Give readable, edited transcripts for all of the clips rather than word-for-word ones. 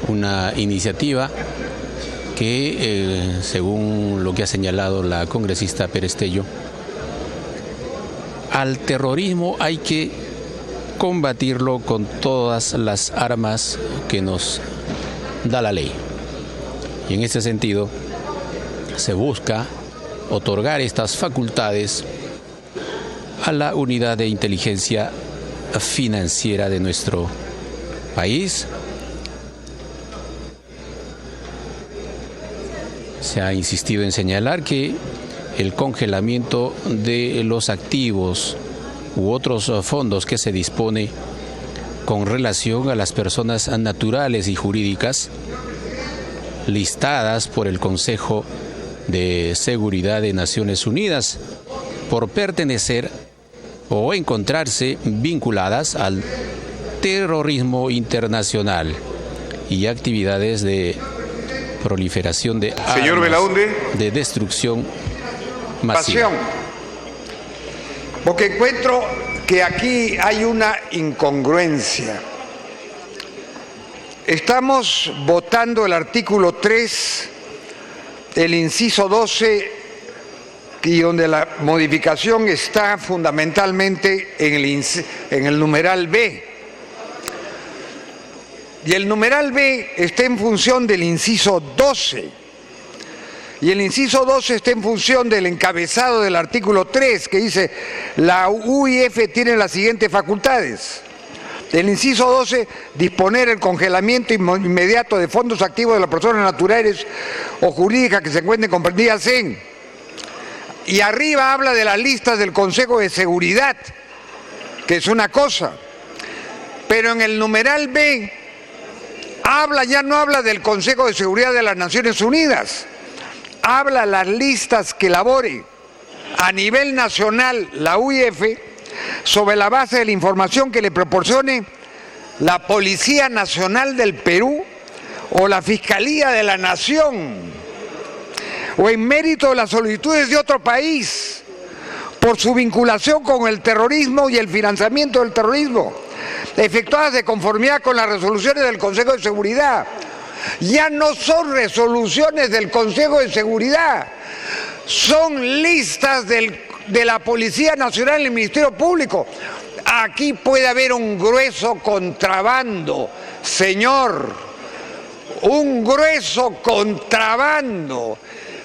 una iniciativa que, según lo que ha señalado la congresista Perestello, al terrorismo hay que combatirlo con todas las armas que nos da la ley. Y en ese sentido se busca otorgar estas facultades a la unidad de inteligencia financiera de nuestro país. Se ha insistido en señalar que el congelamiento de los activos u otros fondos que se dispone con relación a las personas naturales y jurídicas listadas por el Consejo de Seguridad de Naciones Unidas por pertenecer o encontrarse vinculadas al terrorismo internacional y actividades de proliferación de Señor armas Belaunde, de destrucción masiva. Porque encuentro que aquí hay una incongruencia. Estamos votando el artículo 3, el inciso 12, y donde la modificación está fundamentalmente en el numeral B. Y el numeral B está en función del inciso 12. Y el inciso 12 está en función del encabezado del artículo 3, que dice: la UIF tiene las siguientes facultades. El inciso 12, disponer el congelamiento inmediato de fondos activos de las personas naturales o jurídicas que se encuentren comprendidas en... Y arriba habla de las listas del Consejo de Seguridad, que es una cosa. Pero en el numeral B ya no habla del Consejo de Seguridad de las Naciones Unidas. Habla las listas que elabore a nivel nacional la UIF sobre la base de la información que le proporcione la Policía Nacional del Perú o la Fiscalía de la Nación, o en mérito de las solicitudes de otro país por su vinculación con el terrorismo y el financiamiento del terrorismo, efectuadas de conformidad con las resoluciones del Consejo de Seguridad. Ya no son resoluciones del Consejo de Seguridad, son listas de la Policía Nacional y el Ministerio Público. Aquí puede haber un grueso contrabando, señor, un grueso contrabando.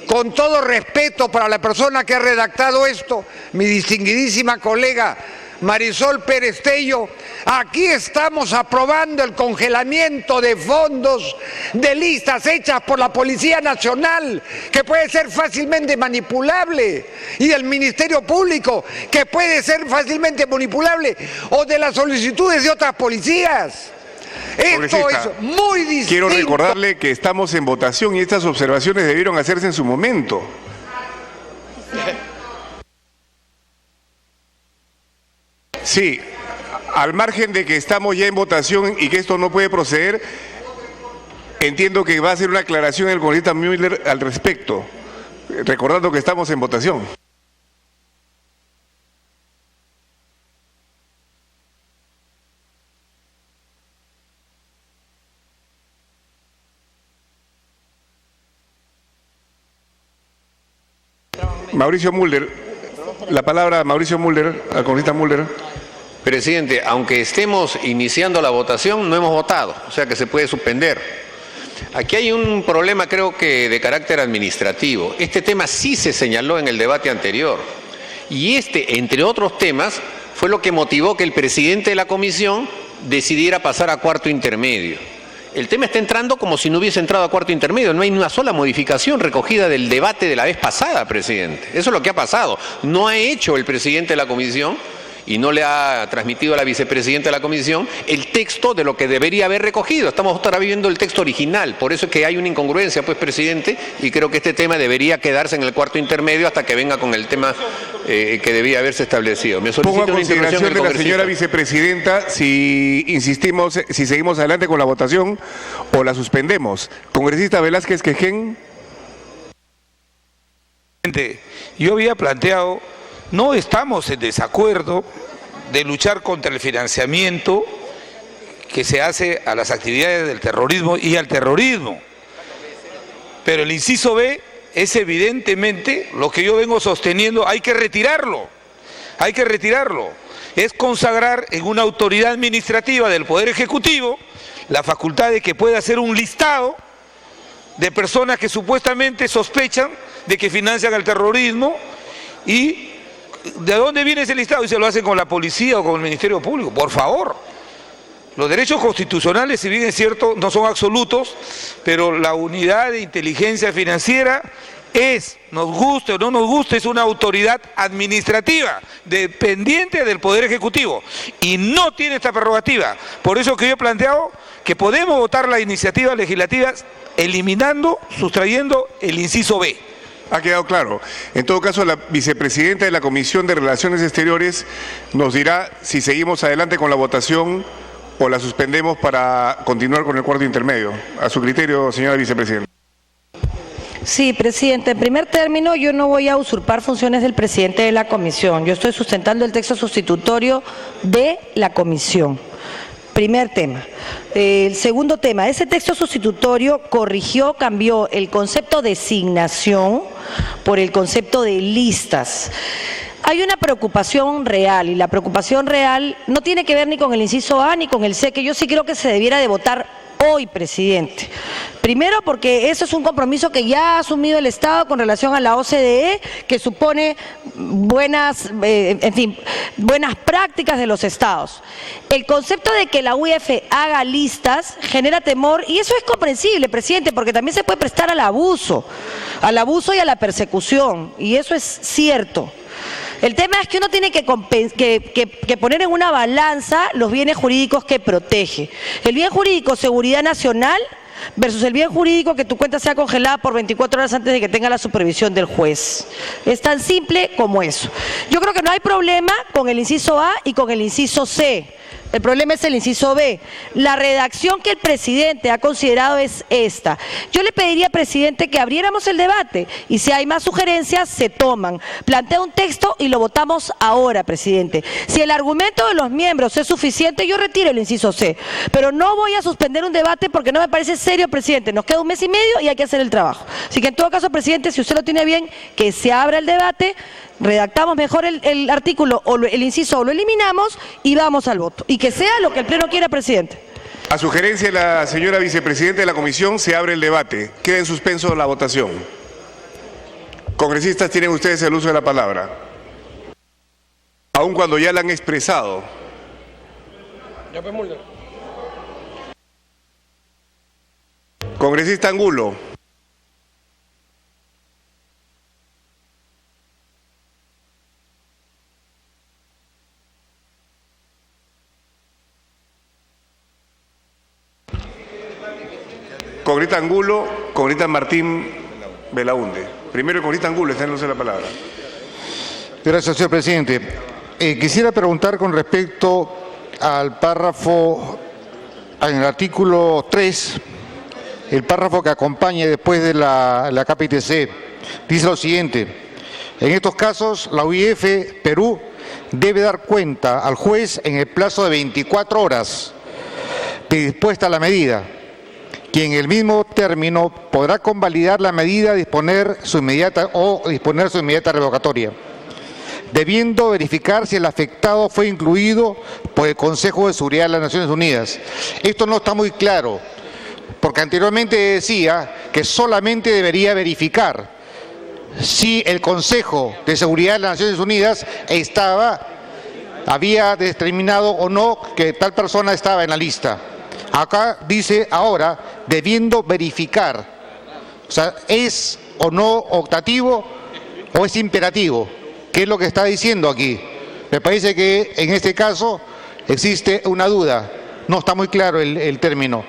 Con todo respeto para la persona que ha redactado esto, mi distinguidísima colega Marisol Perestello, aquí estamos aprobando el congelamiento de fondos de listas hechas por la Policía Nacional, que puede ser fácilmente manipulable, y del Ministerio Público, que puede ser fácilmente manipulable, o de las solicitudes de otras policías. Esto es muy distinto. Quiero recordarle que estamos en votación y estas observaciones debieron hacerse en su momento. Sí, al margen de que estamos ya en votación y que esto no puede proceder, entiendo que va a hacer una aclaración el congresista Müller al respecto, recordando que estamos en votación. Mauricio Müller, la palabra a Mauricio Müller, al congresista Müller. Presidente, aunque estemos iniciando la votación, no hemos votado, o sea que se puede suspender. Aquí hay un problema, creo que de carácter administrativo. Este tema sí se señaló en el debate anterior. Y entre otros temas, fue lo que motivó que el presidente de la comisión decidiera pasar a cuarto intermedio. El tema está entrando como si no hubiese entrado a cuarto intermedio. No hay ni una sola modificación recogida del debate de la vez pasada, presidente. Eso es lo que ha pasado. No ha hecho el presidente de la comisión y no le ha transmitido a la vicepresidenta de la comisión el texto de lo que debería haber recogido. Estamos ahora viviendo el texto original, por eso es que hay una incongruencia, pues, presidente, y creo que este tema debería quedarse en el cuarto intermedio hasta que venga con el tema que debía haberse establecido. Me Pongo a solicito una intervención consideración del de la señora vicepresidenta si insistimos, si seguimos adelante con la votación o la suspendemos. Congresista Velázquez Quején. Yo había planteado, no estamos en desacuerdo de luchar contra el financiamiento que se hace a las actividades del terrorismo y al terrorismo. Pero el inciso B es evidentemente lo que yo vengo sosteniendo, hay que retirarlo. Es consagrar en una autoridad administrativa del Poder Ejecutivo la facultad de que pueda hacer un listado de personas que supuestamente sospechan de que financian el terrorismo. ¿Y de dónde viene ese listado? Y se lo hacen con la policía o con el Ministerio Público. Por favor. Los derechos constitucionales, si bien es cierto, no son absolutos, pero la unidad de inteligencia financiera es, nos guste o no nos guste, es una autoridad administrativa dependiente del Poder Ejecutivo y no tiene esta prerrogativa. Por eso que yo he planteado que podemos votar la iniciativa legislativa eliminando, sustrayendo el inciso B. Ha quedado claro. En todo caso, la vicepresidenta de la Comisión de Relaciones Exteriores nos dirá si seguimos adelante con la votación o la suspendemos para continuar con el cuarto intermedio. A su criterio, señora vicepresidenta. Sí, presidente. En primer término, yo no voy a usurpar funciones del presidente de la comisión. Yo estoy sustentando el texto sustitutorio de la comisión. Primer tema. El segundo tema, ese texto sustitutorio cambió el concepto de designación por el concepto de listas. Hay una preocupación real y la preocupación real no tiene que ver ni con el inciso A ni con el C, que yo sí creo que se debiera de votar hoy, presidente. Primero porque eso es un compromiso que ya ha asumido el Estado con relación a la OCDE, que supone buenas prácticas de los Estados. El concepto de que la UIF haga listas genera temor y eso es comprensible, presidente, porque también se puede prestar al abuso y a la persecución, y eso es cierto. El tema es que uno tiene que poner en una balanza los bienes jurídicos que protege. El bien jurídico, seguridad nacional, versus el bien jurídico que tu cuenta sea congelada por 24 horas antes de que tenga la supervisión del juez. Es tan simple como eso. Yo creo que no hay problema con el inciso A y con el inciso C. El problema es el inciso B. La redacción que el presidente ha considerado es esta. Yo le pediría, presidente, que abriéramos el debate y si hay más sugerencias, se toman. Plantea un texto y lo votamos ahora, presidente. Si el argumento de los miembros es suficiente, yo retiro el inciso C. Pero no voy a suspender un debate porque no me parece serio, presidente. Nos queda un mes y medio y hay que hacer el trabajo. Así que en todo caso, presidente, si usted lo tiene bien, que se abra el debate, redactamos mejor el artículo o el inciso o lo eliminamos y vamos al voto. Y que sea lo que el Pleno quiera, presidente. A sugerencia de la señora vicepresidenta de la Comisión, se abre el debate. Queda en suspenso la votación. Congresistas, tienen ustedes el uso de la palabra. Aun cuando ya la han expresado. Congresista Angulo. Congresista Angulo, congresista Martín Belaunde. Primero el congresista Angulo, está en el uso de la palabra. Gracias, señor presidente. Quisiera preguntar con respecto al párrafo, en el artículo 3, el párrafo que acompaña después de la KPTC. Dice lo siguiente: en estos casos, la UIF Perú debe dar cuenta al juez en el plazo de 24 horas de dispuesta la medida, quien en el mismo término podrá convalidar la medida, disponer su inmediata revocatoria, debiendo verificar si el afectado fue incluido por el Consejo de Seguridad de las Naciones Unidas. Esto no está muy claro, porque anteriormente decía que solamente debería verificar si el Consejo de Seguridad de las Naciones Unidas había determinado o no que tal persona estaba en la lista. Acá dice ahora, debiendo verificar. O sea, ¿es o no optativo o es imperativo? ¿Qué es lo que está diciendo aquí? Me parece que en este caso existe una duda. No está muy claro el término.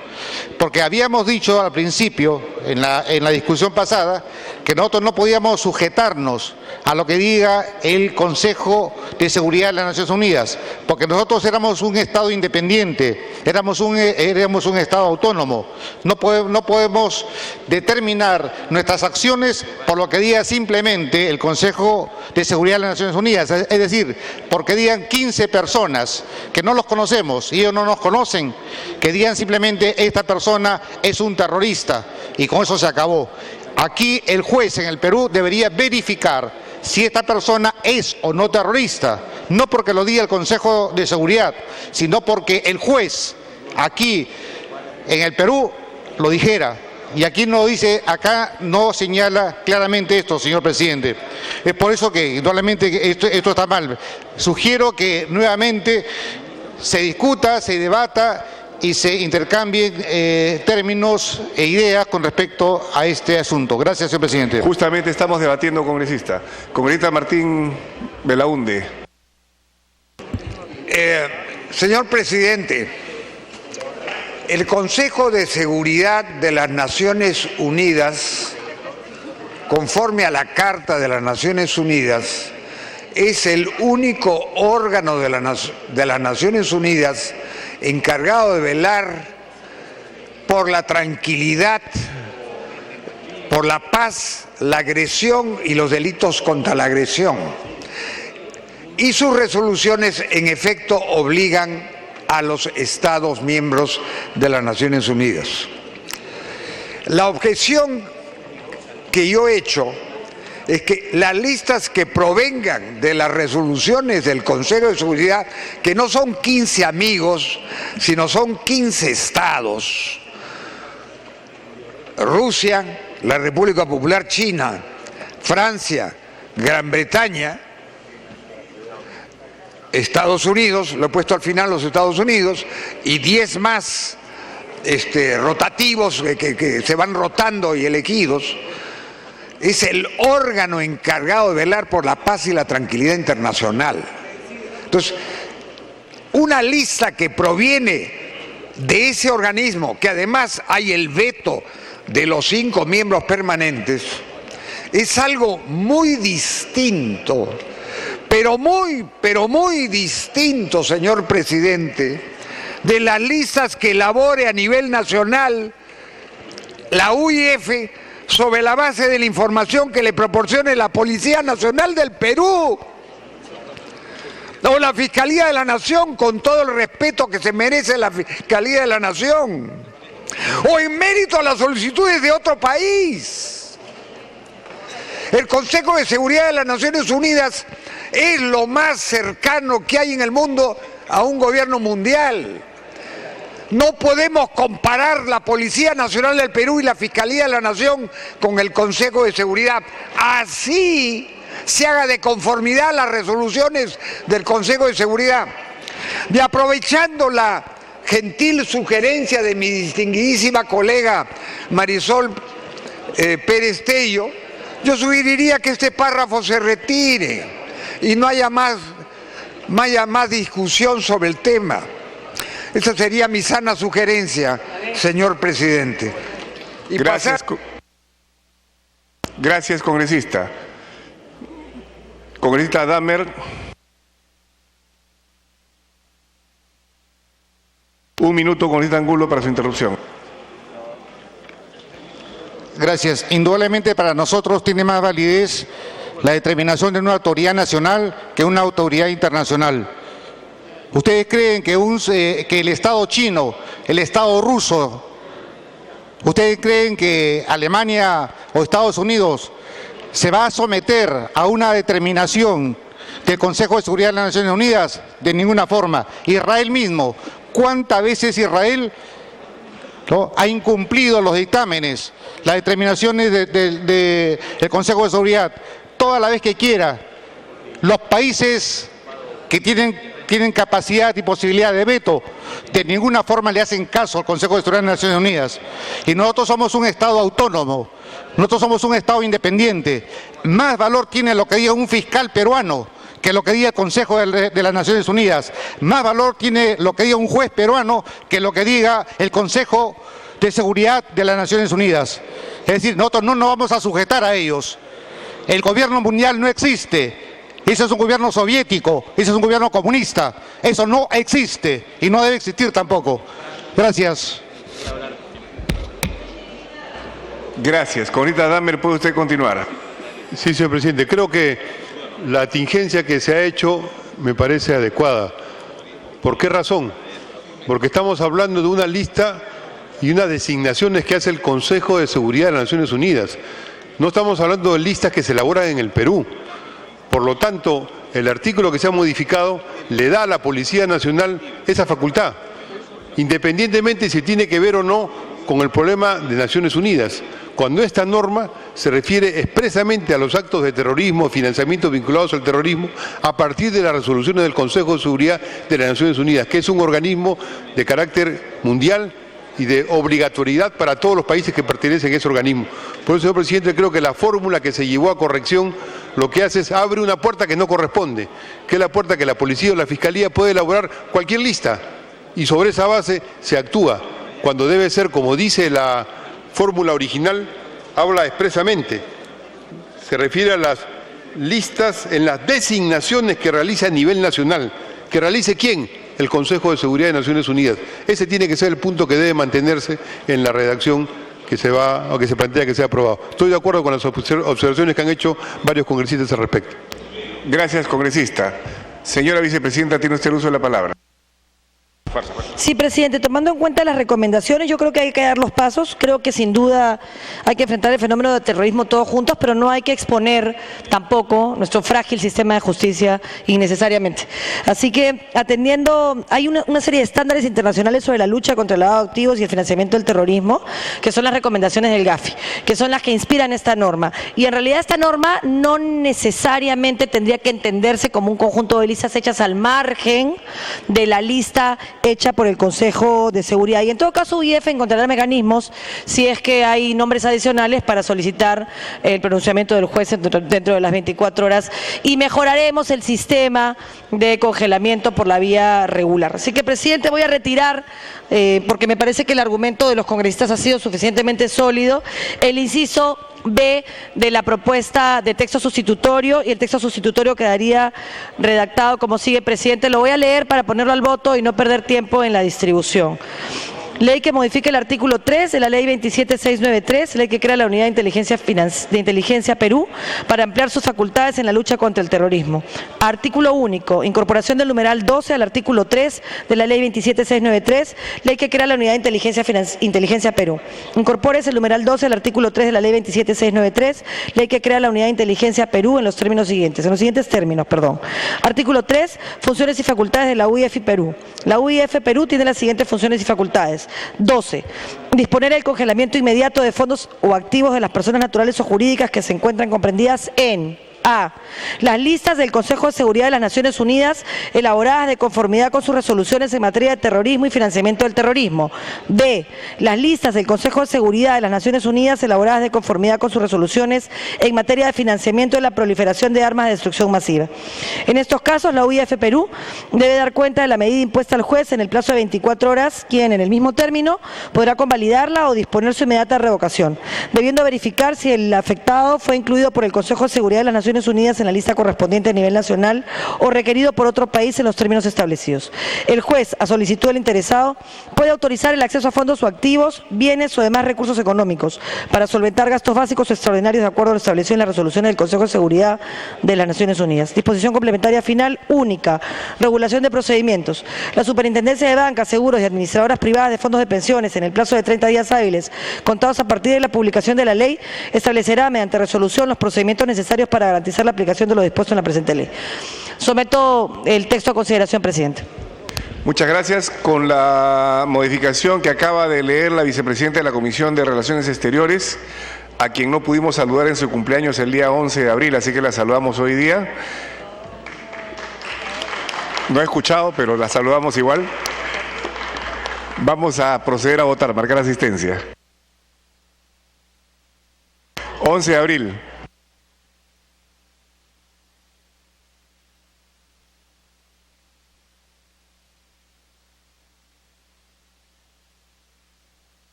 Porque habíamos dicho al principio, en la discusión pasada, que nosotros no podíamos sujetarnos a lo que diga el Consejo de Seguridad de las Naciones Unidas, porque nosotros éramos un Estado independiente, éramos un Estado autónomo. No podemos determinar nuestras acciones por lo que diga simplemente el Consejo de Seguridad de las Naciones Unidas, es decir, porque digan 15 personas que no los conocemos y ellos no nos conocen, que digan simplemente esta persona es un terrorista y con eso se acabó. Aquí el juez en el Perú debería verificar si esta persona es o no terrorista, no porque lo diga el Consejo de Seguridad, sino porque el juez aquí en el Perú lo dijera. Y aquí no dice, acá no señala claramente esto, señor presidente. Es por eso que, indudablemente, esto está mal. Sugiero que nuevamente se discuta, se debata y se intercambien términos e ideas con respecto a este asunto. Gracias, señor presidente. Justamente estamos debatiendo, congresista. Congresista Martín Belaunde. Señor presidente, el Consejo de Seguridad de las Naciones Unidas, conforme a la Carta de las Naciones Unidas, es el único órgano de las Naciones Unidas encargado de velar por la tranquilidad, por la paz, la agresión y los delitos contra la agresión. Y sus resoluciones, en efecto, obligan a los Estados miembros de las Naciones Unidas. La objeción que yo he hecho es que las listas que provengan de las resoluciones del Consejo de Seguridad, que no son 15 amigos, sino son 15 estados, Rusia, la República Popular China, Francia, Gran Bretaña, Estados Unidos, lo he puesto al final los Estados Unidos, y 10 más rotativos que se van rotando y elegidos, es el órgano encargado de velar por la paz y la tranquilidad internacional. Entonces, una lista que proviene de ese organismo, que además hay el veto de los 5 miembros permanentes, es algo muy distinto, pero muy distinto, señor presidente, de las listas que elabore a nivel nacional la UIF sobre la base de la información que le proporcione la Policía Nacional del Perú o la Fiscalía de la Nación, con todo el respeto que se merece la Fiscalía de la Nación, o en mérito a las solicitudes de otro país. El Consejo de Seguridad de las Naciones Unidas es lo más cercano que hay en el mundo a un gobierno mundial. No podemos comparar la Policía Nacional del Perú y la Fiscalía de la Nación con el Consejo de Seguridad. Así se haga de conformidad las resoluciones del Consejo de Seguridad. Y aprovechando la gentil sugerencia de mi distinguidísima colega Marisol Pérez Tello, yo sugeriría que este párrafo se retire y no haya más discusión sobre el tema. Esa sería mi sana sugerencia, señor presidente. Y gracias, gracias, congresista. Congresista Damer. Un minuto, congresista Angulo, para su interrupción. Gracias. Indudablemente para nosotros tiene más validez la determinación de una autoridad nacional que una autoridad internacional. ¿Ustedes creen que el Estado chino, el Estado ruso, ustedes creen que Alemania o Estados Unidos se va a someter a una determinación del Consejo de Seguridad de las Naciones Unidas? De ninguna forma. Israel mismo, ¿cuántas veces Israel ha incumplido los dictámenes, las determinaciones del Consejo de Seguridad? Toda la vez que quiera. Los países que tienen capacidad y posibilidad de veto, de ninguna forma le hacen caso al Consejo de Seguridad de las Naciones Unidas. Y nosotros somos un Estado autónomo, nosotros somos un Estado independiente. Más valor tiene lo que diga un fiscal peruano que lo que diga el Consejo de las Naciones Unidas. Más valor tiene lo que diga un juez peruano que lo que diga el Consejo de Seguridad de las Naciones Unidas. Es decir, nosotros no nos vamos a sujetar a ellos. El gobierno mundial no existe. Ese es un gobierno soviético, ese es un gobierno comunista. Eso no existe y no debe existir tampoco. Gracias. Gracias. Congresista Damer, ¿puede usted continuar? Sí, señor presidente. Creo que la tingencia que se ha hecho me parece adecuada. ¿Por qué razón? Porque estamos hablando de una lista y unas designaciones que hace el Consejo de Seguridad de las Naciones Unidas. No estamos hablando de listas que se elaboran en el Perú. Por lo tanto, el artículo que se ha modificado le da a la Policía Nacional esa facultad, independientemente si tiene que ver o no con el problema de Naciones Unidas. Cuando esta norma se refiere expresamente a los actos de terrorismo, financiamiento vinculados al terrorismo, a partir de las resoluciones del Consejo de Seguridad de las Naciones Unidas, que es un organismo de carácter mundial y de obligatoriedad para todos los países que pertenecen a ese organismo. Por eso, señor presidente, creo que la fórmula que se llevó a corrección lo que hace es abre una puerta que no corresponde, que es la puerta que la policía o la fiscalía puede elaborar cualquier lista y sobre esa base se actúa, cuando debe ser, como dice la fórmula original, habla expresamente, se refiere a las listas en las designaciones que realiza a nivel nacional. ¿Que realice quién? El Consejo de Seguridad de Naciones Unidas. Ese tiene que ser el punto que debe mantenerse en la redacción que se plantea que sea aprobado. Estoy de acuerdo con las observaciones que han hecho varios congresistas al respecto. Gracias, congresista. Señora vicepresidenta, tiene usted el uso de la palabra. Sí, presidente, tomando en cuenta las recomendaciones, yo creo que hay que dar los pasos. Creo que sin duda hay que enfrentar el fenómeno de terrorismo todos juntos, pero no hay que exponer tampoco nuestro frágil sistema de justicia innecesariamente. Así que, atendiendo, hay una serie de estándares internacionales sobre la lucha contra el lavado de activos y el financiamiento del terrorismo, que son las recomendaciones del GAFI, que son las que inspiran esta norma. Y en realidad esta norma no necesariamente tendría que entenderse como un conjunto de listas hechas al margen de la lista hecha por el Consejo de Seguridad. Y en todo caso, UIF encontrará mecanismos si es que hay nombres adicionales para solicitar el pronunciamiento del juez dentro de las 24 horas y mejoraremos el sistema de congelamiento por la vía regular. Así que, presidente, voy a retirar, porque me parece que el argumento de los congresistas ha sido suficientemente sólido, el inciso B de la propuesta de texto sustitutorio, y el texto sustitutorio quedaría redactado como sigue, presidente. Lo voy a leer para ponerlo al voto y no perder tiempo en la distribución. Ley que modifique el artículo 3 de la Ley 27693, ley que crea la Unidad de Inteligencia Perú para ampliar sus facultades en la lucha contra el terrorismo. Artículo único, incorporación del numeral 12 al artículo 3 de la Ley 27693, ley que crea la Unidad de Inteligencia Perú. Incorpores el numeral 12 al artículo 3 de la Ley 27693, ley que crea la Unidad de Inteligencia Perú en los siguientes términos. Artículo 3, funciones y facultades de la UIF Perú. La UIF Perú tiene las siguientes funciones y facultades. 12. Disponer el congelamiento inmediato de fondos o activos de las personas naturales o jurídicas que se encuentran comprendidas en A. Las listas del Consejo de Seguridad de las Naciones Unidas elaboradas de conformidad con sus resoluciones en materia de terrorismo y financiamiento del terrorismo. B. Las listas del Consejo de Seguridad de las Naciones Unidas elaboradas de conformidad con sus resoluciones en materia de financiamiento de la proliferación de armas de destrucción masiva. En estos casos, la UIF Perú debe dar cuenta de la medida impuesta al juez en el plazo de 24 horas, quien en el mismo término podrá convalidarla o disponer su inmediata revocación, debiendo verificar si el afectado fue incluido por el Consejo de Seguridad de las Naciones Unidas en la lista correspondiente a nivel nacional o requerido por otro país en los términos establecidos. El juez, a solicitud del interesado, puede autorizar el acceso a fondos o activos, bienes o demás recursos económicos para solventar gastos básicos o extraordinarios de acuerdo a lo establecido en las resoluciones del Consejo de Seguridad de las Naciones Unidas. Disposición complementaria final única. Regulación de procedimientos. La Superintendencia de Bancas, Seguros y Administradoras Privadas de Fondos de Pensiones, en el plazo de 30 días hábiles, contados a partir de la publicación de la ley, establecerá mediante resolución los procedimientos necesarios para garantizar la aplicación de lo dispuesto en la presente ley. Someto el texto a consideración, presidente. Muchas gracias. Con la modificación que acaba de leer la vicepresidenta de la Comisión de Relaciones Exteriores, a quien no pudimos saludar en su cumpleaños el día 11 de abril, así que la saludamos hoy día. No he escuchado, pero la saludamos igual. Vamos a proceder a votar, marcar asistencia. 11 de abril.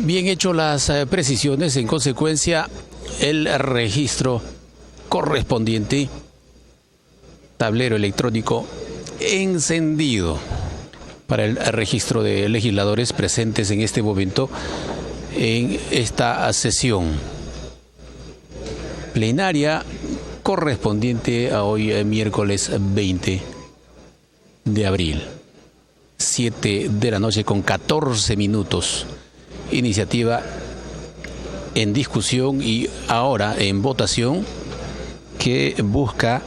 Bien hecho las precisiones, en consecuencia el registro correspondiente, tablero electrónico encendido para el registro de legisladores presentes en este momento en esta sesión plenaria correspondiente a hoy, miércoles 20 de abril, 7 de la noche con 14 minutos. Iniciativa en discusión y ahora en votación que busca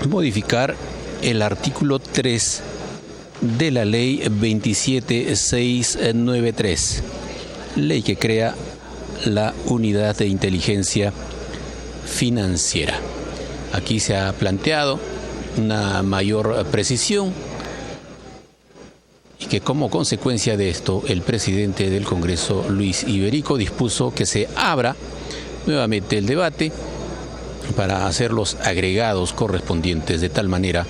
modificar el artículo 3 de la ley 27693, ley que crea la unidad de inteligencia financiera. Aquí se ha planteado una mayor precisión y que como consecuencia de esto el presidente del Congreso, Luis Iberico, dispuso que se abra nuevamente el debate para hacer los agregados correspondientes de tal manera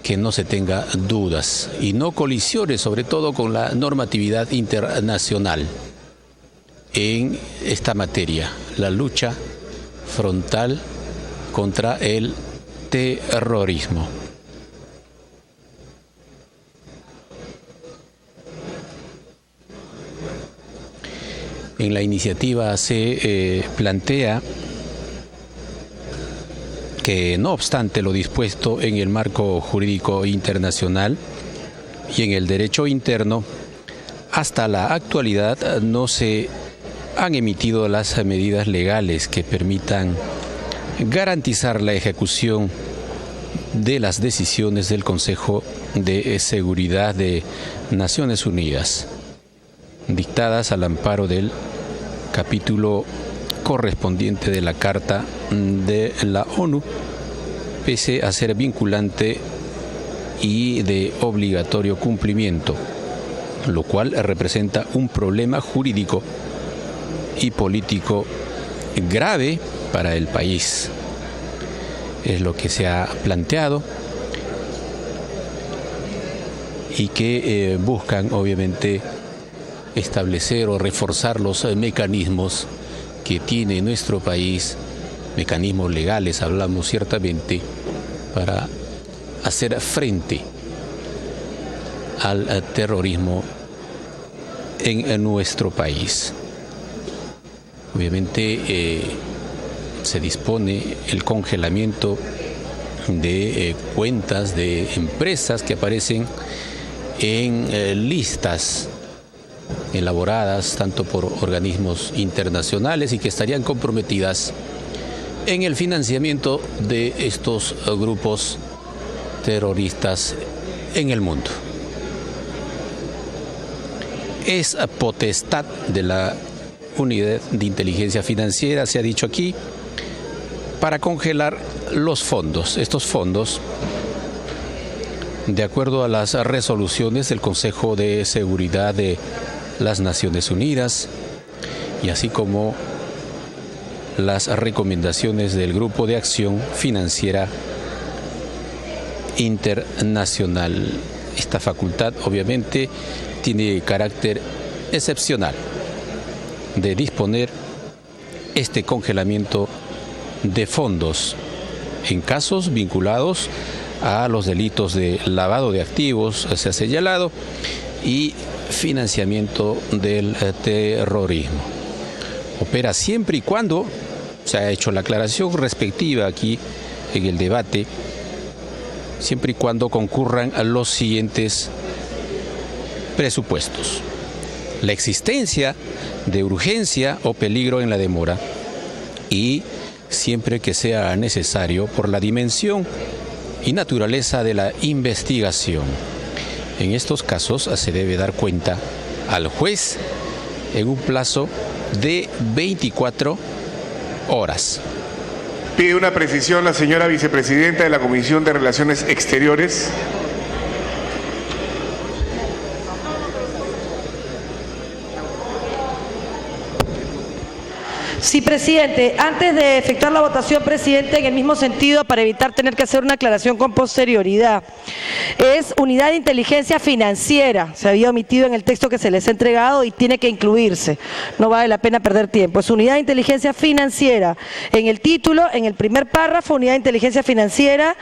que no se tenga dudas y no colisione sobre todo con la normatividad internacional en esta materia, la lucha frontal contra el terrorismo. En la iniciativa se plantea que no obstante lo dispuesto en el marco jurídico internacional y en el derecho interno, hasta la actualidad no se han emitido las medidas legales que permitan garantizar la ejecución de las decisiones del Consejo de Seguridad de Naciones Unidas, dictadas al amparo del capítulo correspondiente de la Carta de la ONU, pese a ser vinculante y de obligatorio cumplimiento, lo cual representa un problema jurídico y político grave para el país. Es lo que se ha planteado y que buscan obviamente establecer o reforzar los mecanismos que tiene nuestro país, mecanismos legales hablamos ciertamente, para hacer frente al terrorismo en nuestro país. Obviamente se dispone el congelamiento de cuentas de empresas que aparecen en listas elaboradas tanto por organismos internacionales y que estarían comprometidas en el financiamiento de estos grupos terroristas en el mundo. Es potestad de la unidad de inteligencia financiera, se ha dicho aquí, para congelar los fondos. Estos fondos, de acuerdo a las resoluciones del Consejo de Seguridad de las Naciones Unidas y así como las recomendaciones del Grupo de Acción Financiera Internacional. Esta facultad obviamente tiene carácter excepcional de disponer este congelamiento de fondos en casos vinculados a los delitos de lavado de activos, se ha señalado, y financiamiento del terrorismo. Opera siempre y cuando, se ha hecho la aclaración respectiva aquí en el debate, siempre y cuando concurran a los siguientes presupuestos: la existencia de urgencia o peligro en la demora y siempre que sea necesario por la dimensión y naturaleza de la investigación. En estos casos se debe dar cuenta al juez en un plazo de 24 horas. Pide una precisión la señora vicepresidenta de la Comisión de Relaciones Exteriores. Sí, presidente. Antes de efectuar la votación, presidente, en el mismo sentido, para evitar tener que hacer una aclaración con posterioridad. es unidad de inteligencia financiera. Se había omitido en el texto que se les ha entregado y tiene que incluirse. No vale la pena perder tiempo. Es unidad de inteligencia financiera. En el título, en el primer párrafo, unidad de inteligencia financiera.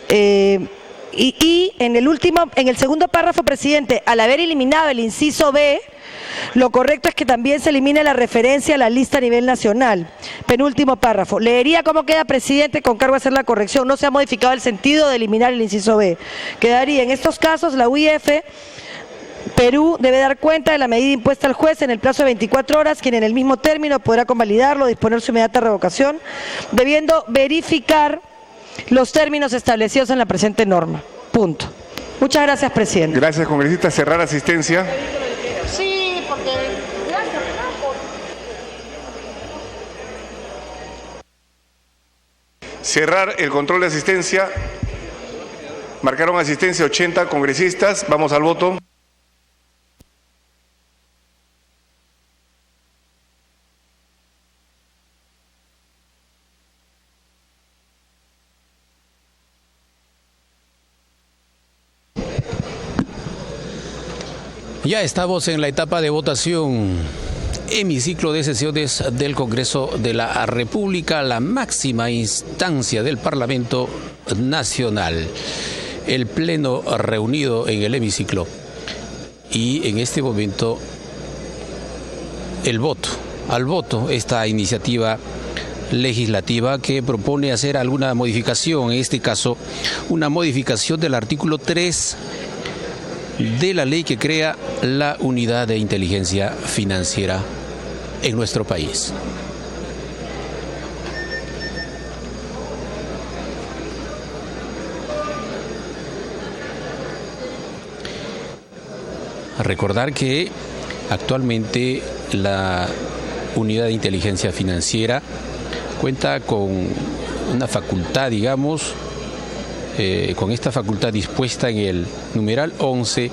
Y en el segundo párrafo, presidente, al haber eliminado el inciso B, lo correcto es que también se elimine la referencia a la lista a nivel nacional. Penúltimo párrafo. Leería cómo queda, presidente, con cargo a hacer la corrección. No se ha modificado el sentido de eliminar el inciso B. Quedaría, en estos casos, la UIF, Perú debe dar cuenta de la medida impuesta al juez en el plazo de 24 horas, quien en el mismo término podrá convalidarlo o disponer su inmediata revocación, debiendo verificar los términos establecidos en la presente norma. Punto. Muchas gracias, presidente. Gracias, congresista. Cerrar asistencia. Sí, porque... Cerrar el control de asistencia. Marcaron asistencia 80 congresistas. Vamos al voto. Ya estamos en la etapa de votación. Hemiciclo de sesiones del Congreso de la República, la máxima instancia del Parlamento Nacional. El Pleno reunido en el hemiciclo. Y en este momento al voto, esta iniciativa legislativa que propone hacer alguna modificación, en este caso una modificación del artículo 3 de la ley que crea la unidad de inteligencia financiera en nuestro país. Recordar que actualmente la unidad de inteligencia financiera cuenta con una facultad, digamos, con esta facultad dispuesta en el numeral 11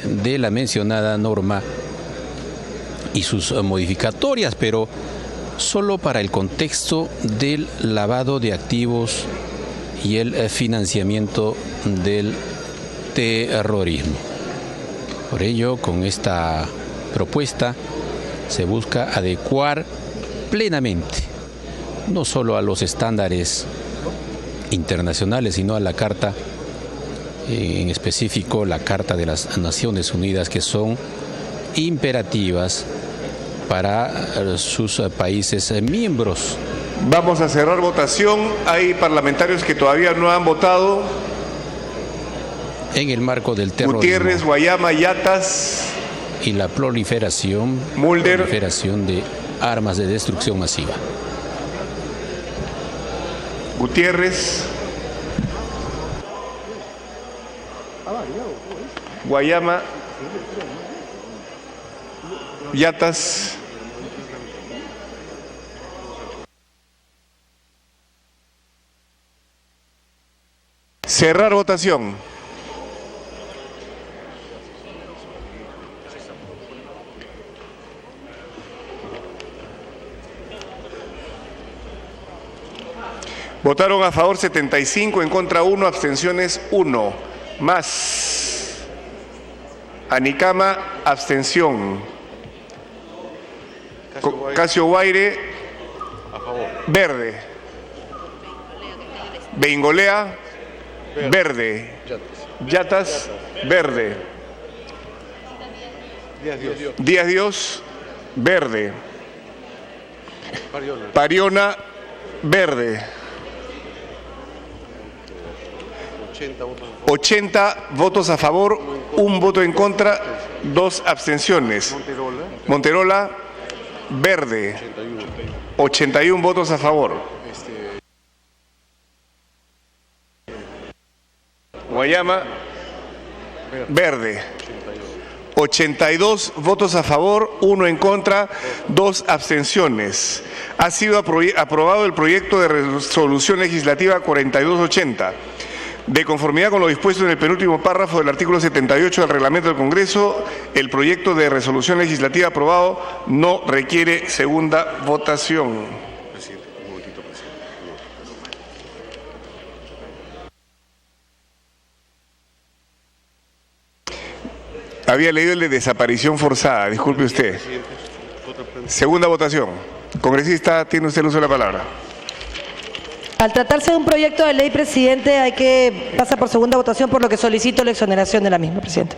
de la mencionada norma y sus modificatorias, pero solo para el contexto del lavado de activos y el financiamiento del terrorismo. Por ello, con esta propuesta se busca adecuar plenamente, no solo a los estándares internacionales, sino a la Carta, en específico la Carta de las Naciones Unidas, que son imperativas para sus países miembros. Vamos a cerrar votación. Hay parlamentarios que todavía no han votado. En el marco del terrorismo. Gutiérrez, Guayama, Yatas. Y la proliferación de armas de destrucción masiva. Gutiérrez, Guayama, Yatas. Cerrar votación. Votaron a favor 75, en contra 1, abstenciones 1. Más. Anicama, abstención. Casio Guaire, verde. Beingolea, verde. Yatas, verde. Díaz Dios, verde. Pariona, verde. 80 votos a favor, 1 voto en contra, 2 abstenciones. Monterola, verde. 81 votos a favor. Guayama, verde. 82 votos a favor, 1 en contra, 2 abstenciones. Ha sido aprobado el proyecto de resolución legislativa 4280. De conformidad con lo dispuesto en el penúltimo párrafo del artículo 78 del reglamento del Congreso, el proyecto de resolución legislativa aprobado no requiere segunda votación. Había leído el de desaparición forzada, disculpe usted. Segunda votación. Congresista, tiene usted el uso de la palabra. Al tratarse de un proyecto de ley, presidente, hay que pasar por segunda votación, por lo que solicito la exoneración de la misma, presidente.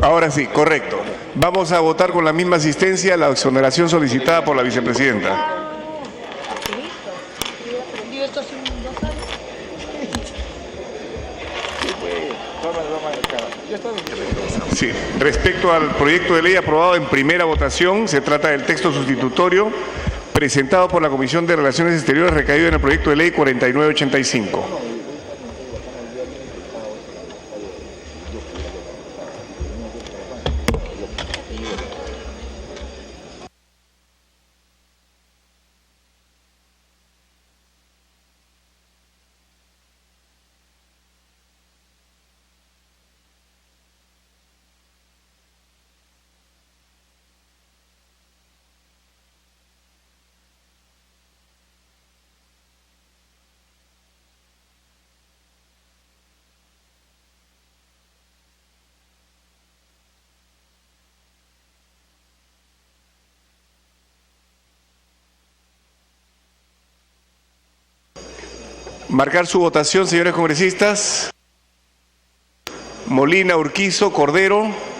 Ahora sí, correcto. Vamos a votar con la misma asistencia la exoneración solicitada por la vicepresidenta. Sí, respecto al proyecto de ley aprobado en primera votación, se trata del texto sustitutorio presentado por la Comisión de Relaciones Exteriores recaído en el proyecto de ley 4985. Marcar su votación, señores congresistas. Molina, Urquizo, Cordero.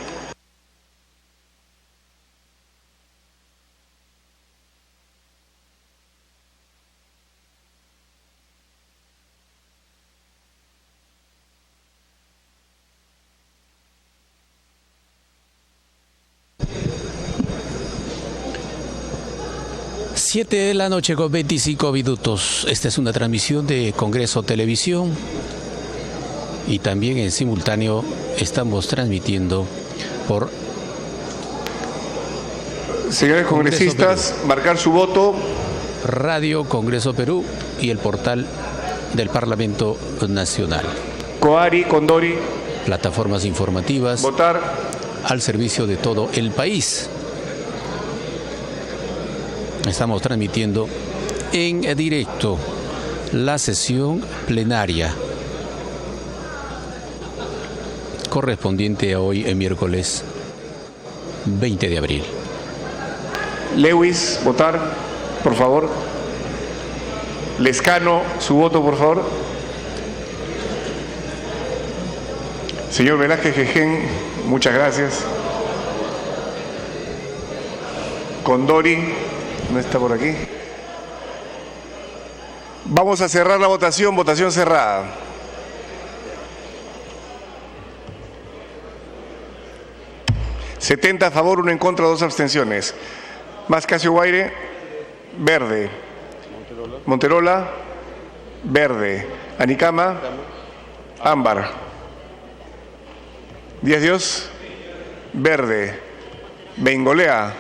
Siete de la noche con 25 minutos. Esta es una transmisión de Congreso Televisión y también en simultáneo estamos transmitiendo por... Señores congresistas, marcar su voto. Radio Congreso Perú y el portal del Parlamento Nacional. Coari, Condori. Plataformas informativas. Votar. Al servicio de todo el país. Estamos transmitiendo en directo la sesión plenaria correspondiente a hoy, el miércoles 20 de abril. Lewis, votar, por favor. Lescano, su voto, por favor. Señor Velázquez Jején, muchas gracias. Condori. No está por aquí. Vamos a cerrar la votación. Votación cerrada. ...70 a favor, 1 en contra, 2 abstenciones. Más Casio Guaire, verde. Monterola, verde. Anicama, ámbar. Díaz Dios, verde. Bengolea,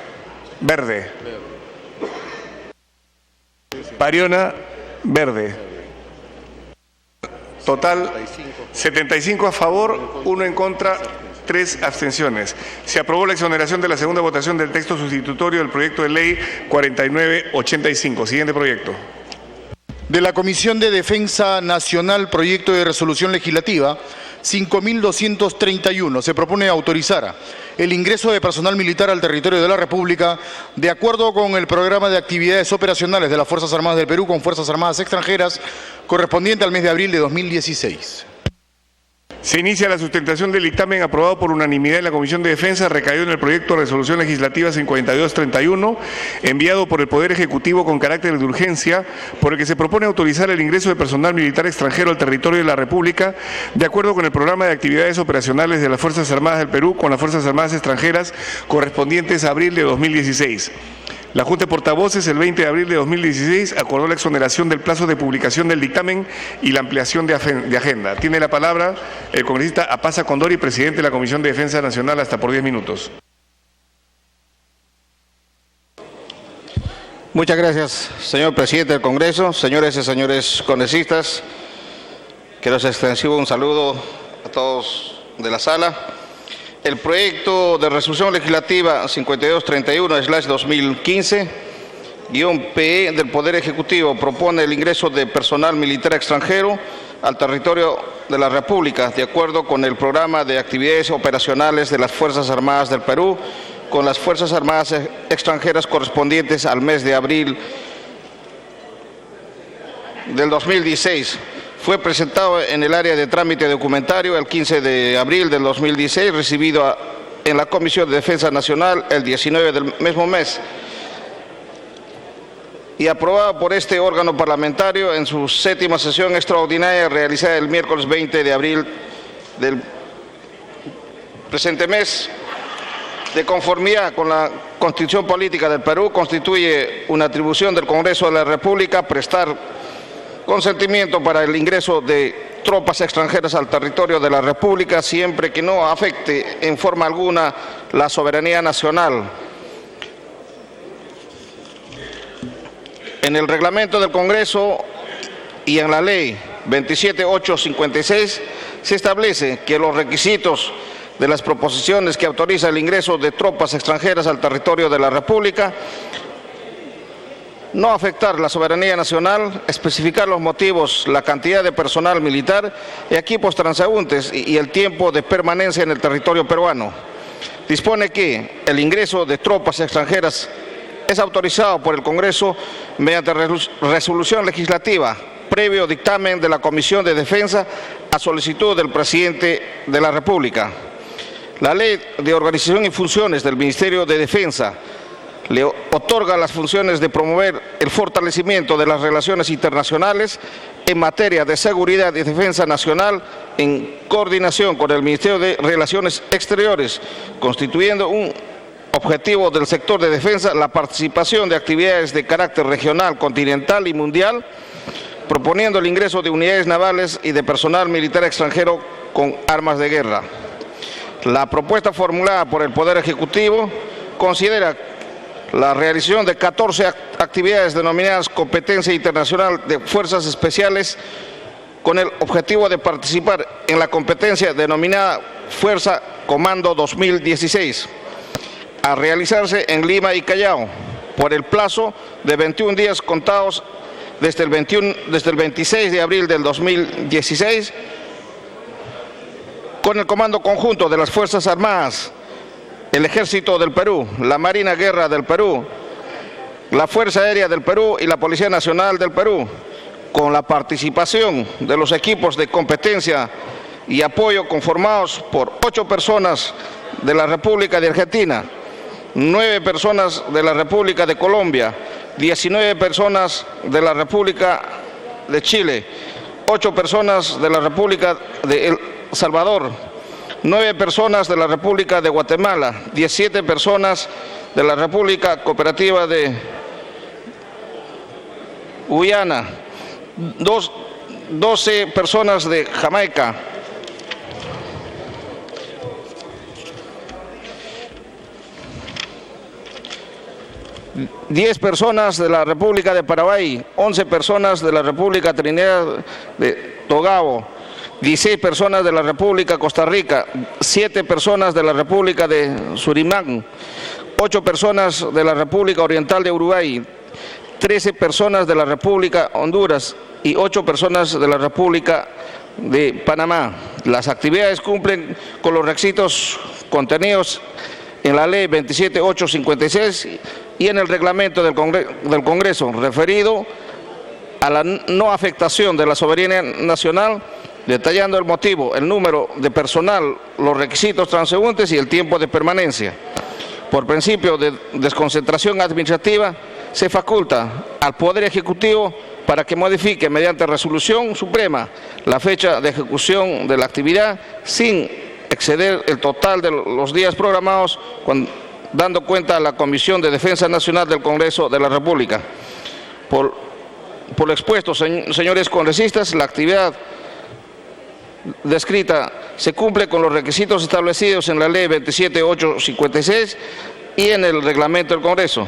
verde. Pariona, verde. Total, 75 a favor, 1 en contra, 3 abstenciones. Se aprobó la exoneración de la segunda votación del texto sustitutorio del proyecto de ley 4985. Siguiente proyecto. De la Comisión de Defensa Nacional, proyecto de resolución legislativa 5231. Se propone autorizar el ingreso de personal militar al territorio de la República de acuerdo con el programa de actividades operacionales de las Fuerzas Armadas del Perú con Fuerzas Armadas extranjeras correspondiente al mes de abril de 2016. Se inicia la sustentación del dictamen aprobado por unanimidad en la Comisión de Defensa, recaído en el proyecto de resolución legislativa 5231, enviado por el Poder Ejecutivo con carácter de urgencia, por el que se propone autorizar el ingreso de personal militar extranjero al territorio de la República, de acuerdo con el programa de actividades operacionales de las Fuerzas Armadas del Perú con las Fuerzas Armadas extranjeras correspondientes a abril de 2016. La Junta de Portavoces, el 20 de abril de 2016, acordó la exoneración del plazo de publicación del dictamen y la ampliación de agenda. Tiene la palabra el congresista Apaza Condori, presidente de la Comisión de Defensa Nacional, hasta por 10 minutos. Muchas gracias, señor presidente del Congreso, señores y señores congresistas. Quiero hacer extensivo un saludo a todos de la sala. El proyecto de resolución legislativa 5231/2015-PE del Poder Ejecutivo propone el ingreso de personal militar extranjero al territorio de la República, de acuerdo con el programa de actividades operacionales de las Fuerzas Armadas del Perú, con las Fuerzas Armadas extranjeras correspondientes al mes de abril del 2016. Fue presentado en el área de trámite documentario el 15 de abril del 2016, recibido en la Comisión de Defensa Nacional el 19 del mismo mes y aprobado por este órgano parlamentario en su 7ª sesión extraordinaria realizada el miércoles 20 de abril del presente mes. De conformidad con la Constitución Política del Perú, constituye una atribución del Congreso de la República prestar consentimiento para el ingreso de tropas extranjeras al territorio de la República, siempre que no afecte en forma alguna la soberanía nacional. En el reglamento del Congreso y en la Ley 27856 se establece que los requisitos de las proposiciones que autoriza el ingreso de tropas extranjeras al territorio de la República, no afectar la soberanía nacional, especificar los motivos, la cantidad de personal militar, equipos transeúntes y el tiempo de permanencia en el territorio peruano. Dispone que el ingreso de tropas extranjeras es autorizado por el Congreso mediante resolución legislativa, previo dictamen de la Comisión de Defensa a solicitud del Presidente de la República. La Ley de Organización y Funciones del Ministerio de Defensa le otorga las funciones de promover el fortalecimiento de las relaciones internacionales en materia de seguridad y defensa nacional en coordinación con el Ministerio de Relaciones Exteriores, constituyendo un objetivo del sector de defensa la participación de actividades de carácter regional, continental y mundial, proponiendo el ingreso de unidades navales y de personal militar extranjero con armas de guerra. La propuesta formulada por el Poder Ejecutivo considera la realización de 14 actividades denominadas competencia internacional de fuerzas especiales con el objetivo de participar en la competencia denominada Fuerza Comando 2016, a realizarse en Lima y Callao por el plazo de 21 días contados desde el 26 de abril del 2016, con el Comando Conjunto de las Fuerzas Armadas, el Ejército del Perú, la Marina Guerra del Perú, la Fuerza Aérea del Perú y la Policía Nacional del Perú, con la participación de los equipos de competencia y apoyo conformados por 8 personas de la República de Argentina, 9 personas de la República de Colombia, 19 personas de la República de Chile, 8 personas de la República de El Salvador, 9 personas de la República de Guatemala, 17 personas de la República Cooperativa de Guyana, 12 personas de Jamaica, 10 personas de la República de Paraguay, 11 personas de la República Trinidad de Tobago, 16 personas de la República Costa Rica, 7 personas de la República de Surinam, 8 personas de la República Oriental de Uruguay, 13 personas de la República Honduras y 8 personas de la República de Panamá. Las actividades cumplen con los requisitos contenidos en la Ley 27856 y en el reglamento del Congreso referido a la no afectación de la soberanía nacional, detallando el motivo, el número de personal, los requisitos transeúntes y el tiempo de permanencia. Por principio de desconcentración administrativa, se faculta al Poder Ejecutivo para que modifique mediante resolución suprema la fecha de ejecución de la actividad sin exceder el total de los días programados, dando cuenta a la Comisión de Defensa Nacional del Congreso de la República. Por lo expuesto, señores congresistas, la actividad descrita se cumple con los requisitos establecidos en la Ley 27856 y en el reglamento del Congreso.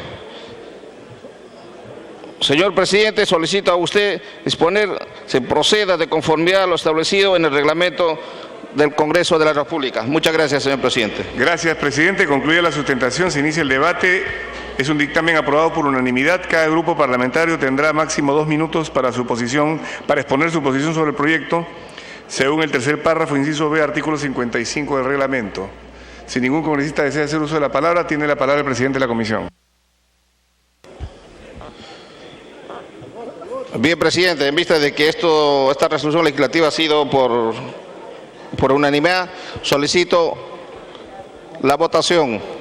Señor Presidente, solicito a usted disponer, se proceda de conformidad a lo establecido en el reglamento del Congreso de la República. Muchas gracias, señor Presidente. Gracias, Presidente. Concluida la sustentación, se inicia el debate. Es un dictamen aprobado por unanimidad. Cada grupo parlamentario tendrá máximo 2 minutos para exponer su posición sobre el proyecto, según el tercer párrafo, inciso B, artículo 55 del reglamento. Si ningún congresista desea hacer uso de la palabra, tiene la palabra el presidente de la comisión. Bien, presidente, en vista de que esta resolución legislativa ha sido por unanimidad, solicito la votación.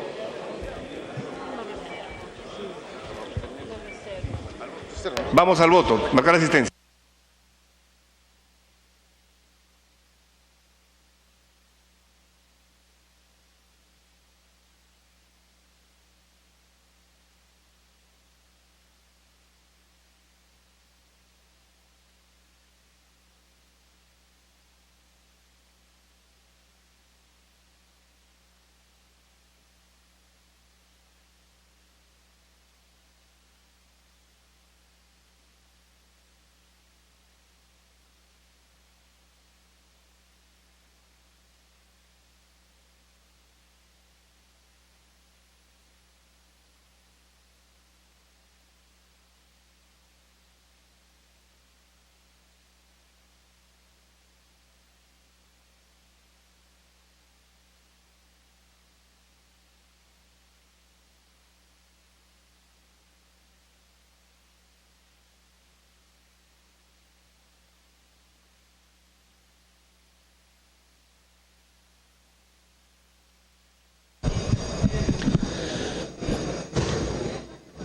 Vamos al voto. Marcar la asistencia.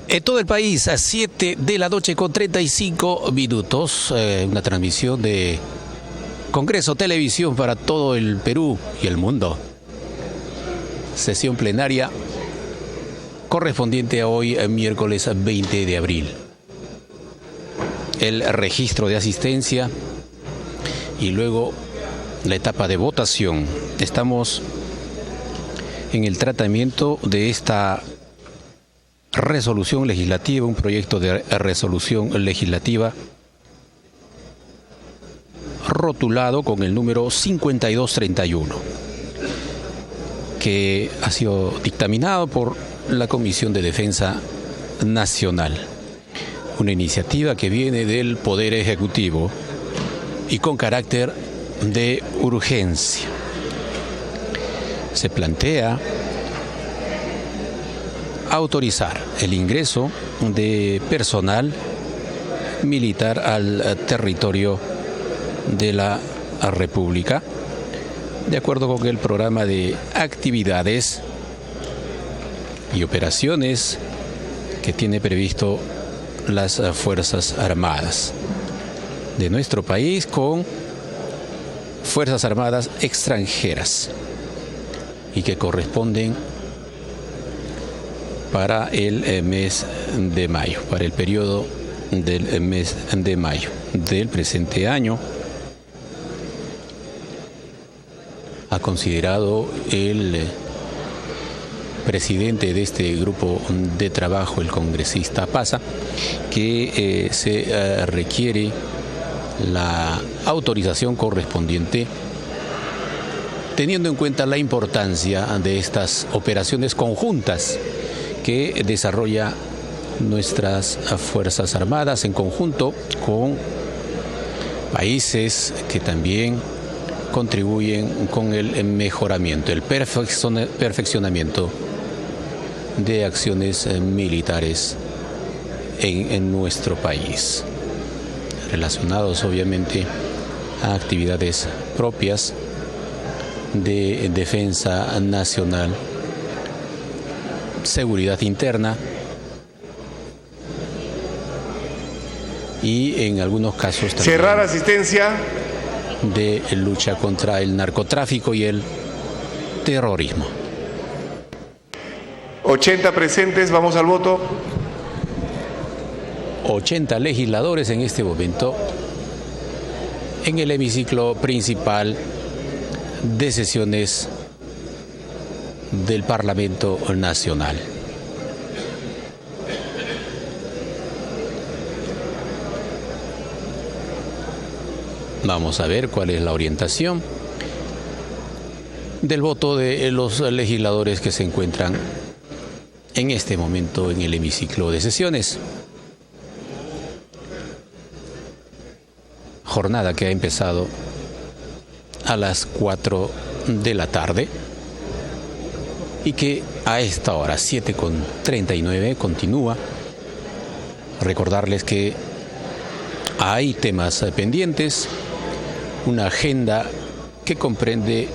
En todo el país, a 7 de la noche con 35 minutos, una transmisión de Congreso Televisión para todo el Perú y el mundo. Sesión plenaria correspondiente a hoy, miércoles 20 de abril. El registro de asistencia y luego la etapa de votación. Estamos en el tratamiento de esta resolución legislativa, un proyecto de resolución legislativa rotulado con el número 5231, que ha sido dictaminado por la Comisión de Defensa Nacional. Una iniciativa que viene del Poder Ejecutivo y con carácter de urgencia. Se plantea autorizar el ingreso de personal militar al territorio de la República, de acuerdo con el programa de actividades y operaciones que tiene previsto las Fuerzas Armadas de nuestro país con Fuerzas Armadas extranjeras y que corresponden para el mes de mayo, para el periodo del mes de mayo del presente año. Ha considerado el presidente de este grupo de trabajo, el congresista Paza, que se requiere la autorización correspondiente, teniendo en cuenta la importancia de estas operaciones conjuntas que desarrolla nuestras Fuerzas Armadas en conjunto con países que también contribuyen con el mejoramiento, el perfeccionamiento de acciones militares en nuestro país, relacionados obviamente a actividades propias de defensa nacional, seguridad interna y en algunos casos también cerrar asistencia de lucha contra el narcotráfico y el terrorismo. 80 presentes, vamos al voto. 80 legisladores en este momento en el hemiciclo principal de sesiones del Parlamento Nacional. Vamos a ver cuál es la orientación del voto de los legisladores que se encuentran en este momento en el hemiciclo de sesiones. Jornada que ha empezado a las 4 de la tarde y que a esta hora, 7:39, continúa. Recordarles que hay temas pendientes, una agenda que comprende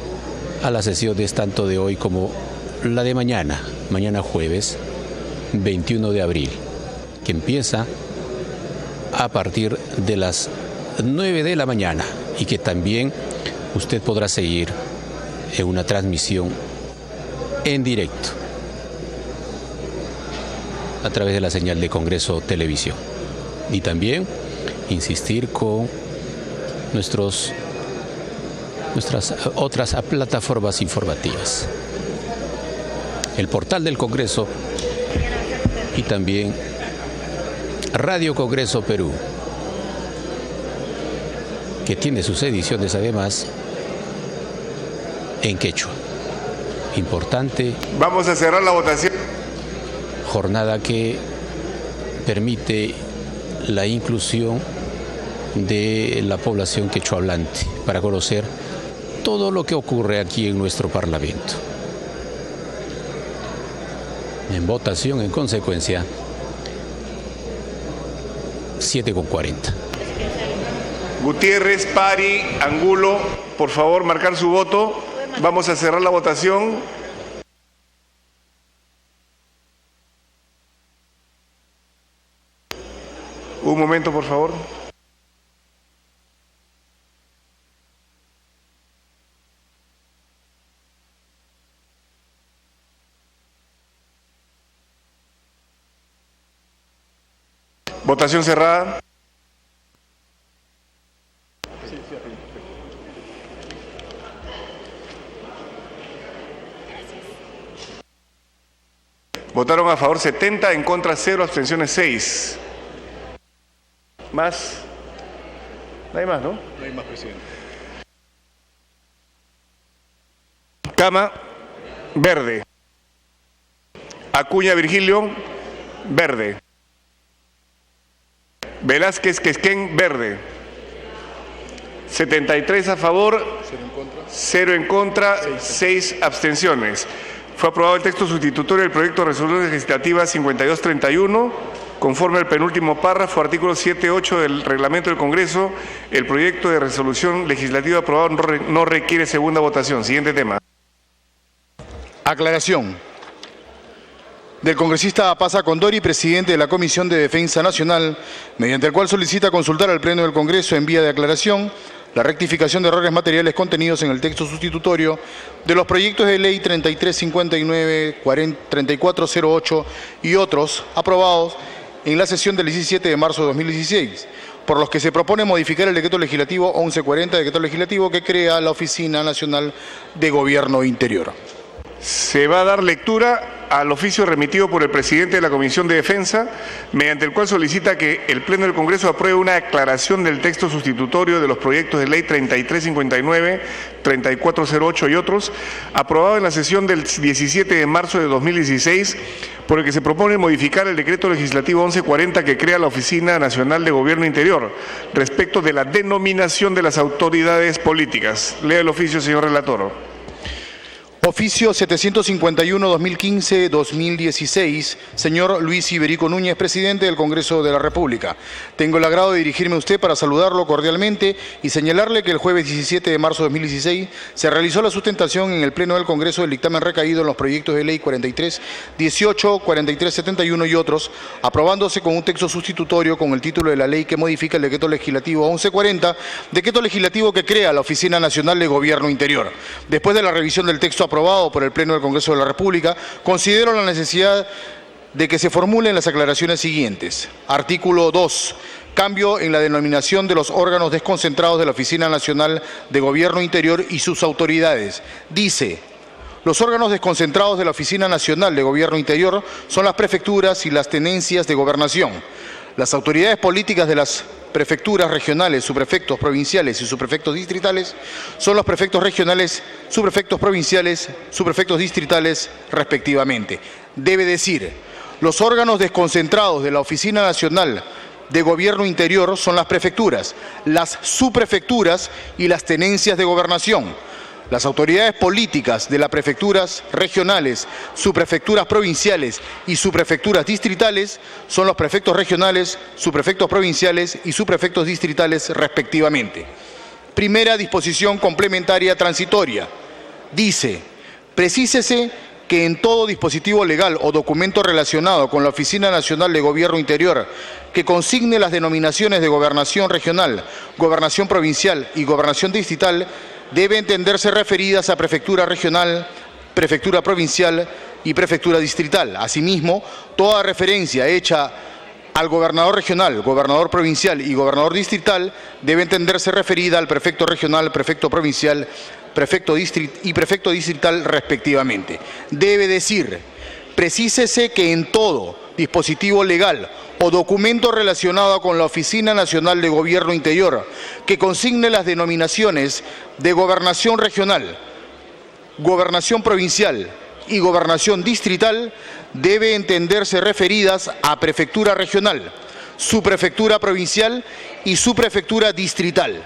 a las sesiones tanto de hoy como la de mañana jueves 21 de abril, que empieza a partir de las 9 de la mañana y que también usted podrá seguir en una transmisión en directo a través de la señal de Congreso Televisión. Y también insistir con nuestras otras plataformas informativas. El portal del Congreso y también Radio Congreso Perú, que tiene sus ediciones además en quechua. Importante. Vamos a cerrar la votación. Jornada que permite la inclusión de la población quechohablante para conocer todo lo que ocurre aquí en nuestro Parlamento. En votación, en consecuencia, 7:40. Gutiérrez, Pari, Angulo, por favor, marcar su voto. Vamos a cerrar la votación. Un momento, por favor. Votación cerrada. Votaron a favor 70, en contra 0, abstenciones 6. ¿Más? No hay más, ¿no? No hay más, presidente. Cama, verde. Acuña Virgilio, verde. Velázquez Quesquén, verde. 73 a favor, 0 en contra, 6 abstenciones. Fue aprobado el texto sustitutorio del proyecto de resolución legislativa 5231, conforme al penúltimo párrafo, artículo 7.8 del reglamento del Congreso. El proyecto de resolución legislativa aprobado no requiere segunda votación. Siguiente tema. Aclaración del congresista Pasa Condori, presidente de la Comisión de Defensa Nacional, mediante el cual solicita consultar al Pleno del Congreso en vía de aclaración la rectificación de errores materiales contenidos en el texto sustitutorio de los proyectos de ley 3359, 3408 y otros aprobados en la sesión del 17 de marzo de 2016, por los que se propone modificar el decreto legislativo 1140, decreto legislativo que crea la Oficina Nacional de Gobierno Interior. Se va a dar lectura al oficio remitido por el presidente de la Comisión de Defensa, mediante el cual solicita que el Pleno del Congreso apruebe una aclaración del texto sustitutorio de los proyectos de ley 3359, 3408 y otros, aprobado en la sesión del 17 de marzo de 2016, por el que se propone modificar el decreto legislativo 1140 que crea la Oficina Nacional de Gobierno Interior, respecto de la denominación de las autoridades políticas. Lea el oficio, señor relator. Oficio 751-2015-2016, señor Luis Iberico Núñez, presidente del Congreso de la República. Tengo el agrado de dirigirme a usted para saludarlo cordialmente y señalarle que el jueves 17 de marzo de 2016 se realizó la sustentación en el Pleno del Congreso del dictamen recaído en los proyectos de ley 4318, 4371 y otros, aprobándose con un texto sustitutorio con el título de la ley que modifica el decreto legislativo 1140, decreto legislativo que crea la Oficina Nacional de Gobierno Interior. Después de la revisión del texto aprobado por el Pleno del Congreso de la República, considero la necesidad de que se formulen las aclaraciones siguientes. Artículo 2. Cambio en la denominación de los órganos desconcentrados de la Oficina Nacional de Gobierno Interior y sus autoridades. Dice: los órganos desconcentrados de la Oficina Nacional de Gobierno Interior son las prefecturas y las tenencias de gobernación. Las autoridades políticas de las prefecturas regionales, subprefectos provinciales y subprefectos distritales son los prefectos regionales, subprefectos provinciales, subprefectos distritales, respectivamente. debe decir: los órganos desconcentrados de la Oficina Nacional de Gobierno Interior son las prefecturas, las subprefecturas y las tenencias de gobernación. Las autoridades políticas de las prefecturas regionales, subprefecturas provinciales y subprefecturas distritales son los prefectos regionales, subprefectos provinciales y subprefectos distritales respectivamente. Primera disposición complementaria transitoria. Dice: precísese que en todo dispositivo legal o documento relacionado con la Oficina Nacional de Gobierno Interior que consigne las denominaciones de gobernación regional, gobernación provincial y gobernación distrital, debe entenderse referidas a prefectura regional, prefectura provincial y prefectura distrital. Asimismo, toda referencia hecha al gobernador regional, gobernador provincial y gobernador distrital debe entenderse referida al prefecto regional, prefecto provincial, prefecto distrital respectivamente. Debe decir: precísese que en todo dispositivo legal o documento relacionado con la Oficina Nacional de Gobierno Interior que consigne las denominaciones de gobernación regional, gobernación provincial y gobernación distrital debe entenderse referidas a prefectura regional, subprefectura provincial y subprefectura distrital.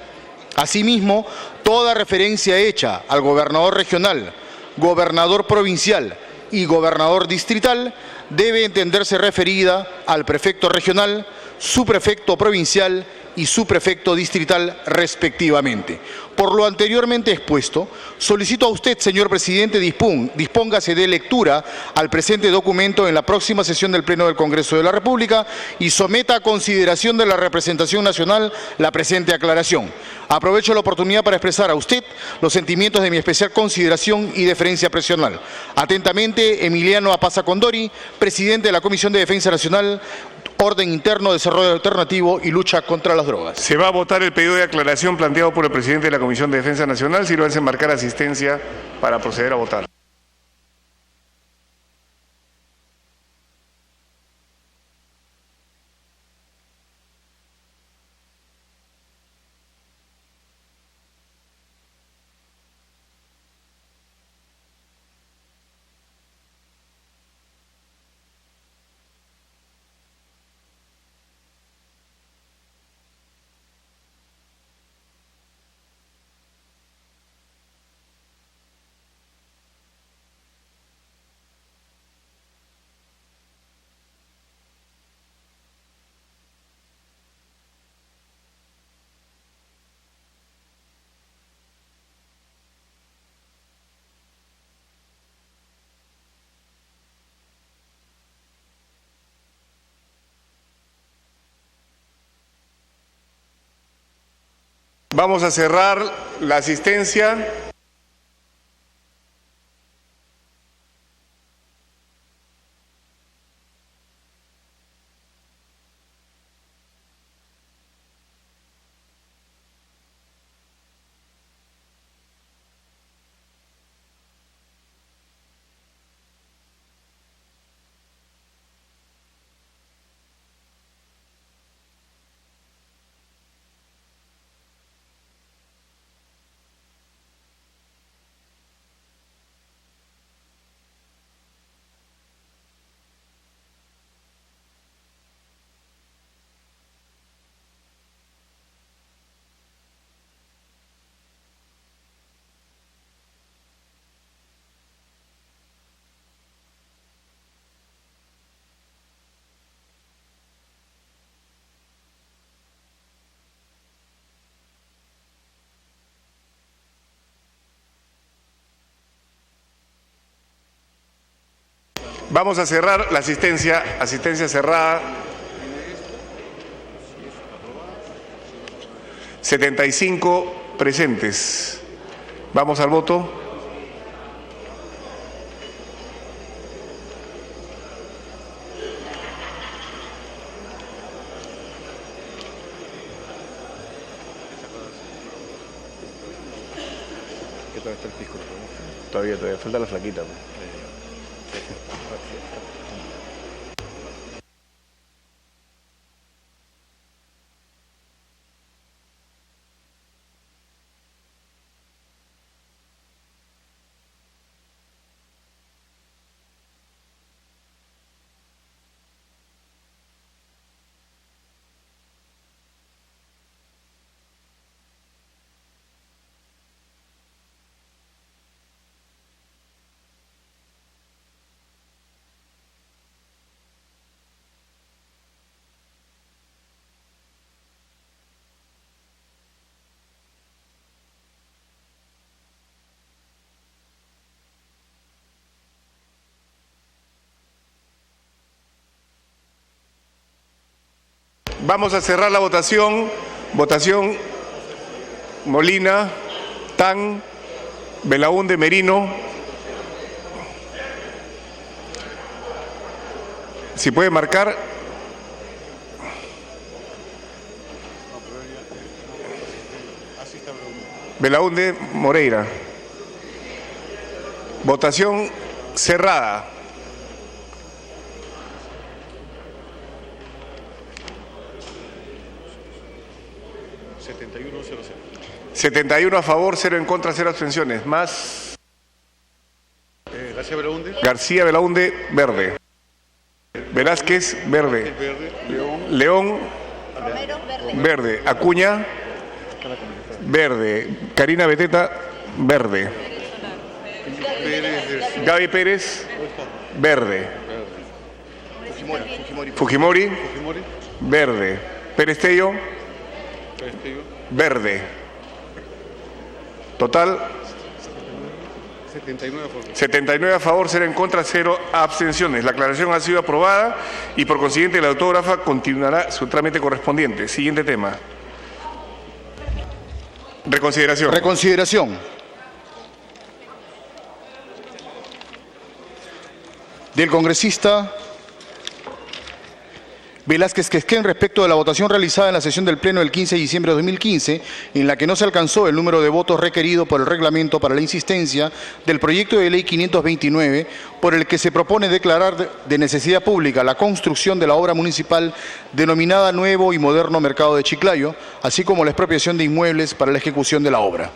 Asimismo, toda referencia hecha al gobernador regional, gobernador provincial y gobernador distrital debe entenderse referida al prefecto regional, subprefecto provincial y subprefecto distrital respectivamente. Por lo anteriormente expuesto, solicito a usted, señor presidente, dispóngase de lectura al presente documento en la próxima sesión del Pleno del Congreso de la República y someta a consideración de la representación nacional la presente aclaración. Aprovecho la oportunidad para expresar a usted los sentimientos de mi especial consideración y deferencia personal. Atentamente, Emiliano Apaza Condori, presidente de la Comisión de Defensa Nacional, Orden Interno, Desarrollo Alternativo y Lucha contra las Drogas. Se va a votar el pedido de aclaración planteado por el presidente de la Comisión de Defensa Nacional. Sírvanse marcar asistencia para proceder a votar. Vamos a cerrar la asistencia. Vamos a cerrar la asistencia cerrada. 75 presentes. Vamos al voto. Todavía falta la flaquita. Vamos a cerrar la votación. Votación Molina, Tan, Belaúnde, Merino. Si puede marcar. Belaúnde, Moreira. Votación cerrada. 71 a favor, 0 en contra, 0 abstenciones. Más. García Belaúnde, verde. Velázquez, verde. León, verde. Acuña, verde. Karina Beteta, verde. Gaby Pérez, verde. Fujimori, verde. Pérez Tello, verde. Total 79 a favor, 0 en contra, 0 abstenciones. La aclaración ha sido aprobada y por consiguiente la autógrafa continuará su trámite correspondiente. Siguiente tema. Reconsideración. Reconsideración. Del congresista Velázquez Quesquén respecto de la votación realizada en la sesión del Pleno del 15 de diciembre de 2015, en la que no se alcanzó el número de votos requerido por el reglamento para la insistencia del proyecto de ley 529, por el que se propone declarar de necesidad pública la construcción de la obra municipal denominada Nuevo y Moderno Mercado de Chiclayo, así como la expropiación de inmuebles para la ejecución de la obra.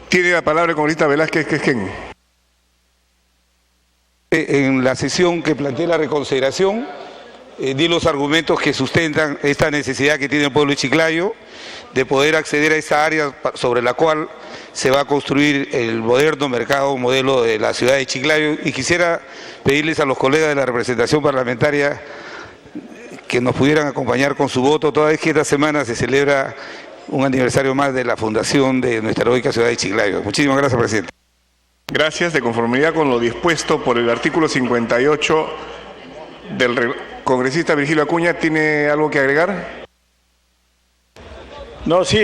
Tiene la palabra el congresista Velázquez Quesquén. En la sesión que planteé la reconsideración, di los argumentos que sustentan esta necesidad que tiene el pueblo de Chiclayo de poder acceder a esa área sobre la cual se va a construir el moderno mercado modelo de la ciudad de Chiclayo, y quisiera pedirles a los colegas de la representación parlamentaria que nos pudieran acompañar con su voto, toda vez que esta semana se celebra un aniversario más de la fundación de nuestra heroica ciudad de Chiclayo. Muchísimas gracias, presidente. Gracias. De conformidad con lo dispuesto por el artículo 58 del congresista Virgilio Acuña, ¿tiene algo que agregar? No, sí,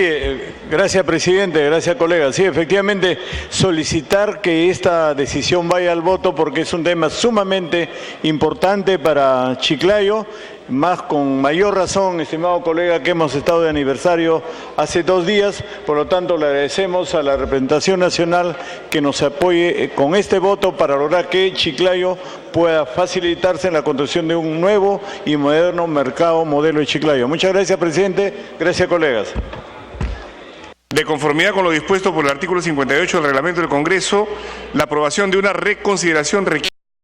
gracias presidente, gracias colega. Sí, efectivamente, solicitar que esta decisión vaya al voto porque es un tema sumamente importante para Chiclayo, más con mayor razón, estimado colega, que hemos estado de aniversario hace 2 días, por lo tanto le agradecemos a la representación nacional que nos apoye con este voto para lograr que Chiclayo pueda facilitarse en la construcción de un nuevo y moderno mercado modelo de Chiclayo. Muchas gracias, presidente. Gracias, colegas. De conformidad con lo dispuesto por el artículo 58 del reglamento del Congreso, la aprobación de una reconsideración requiere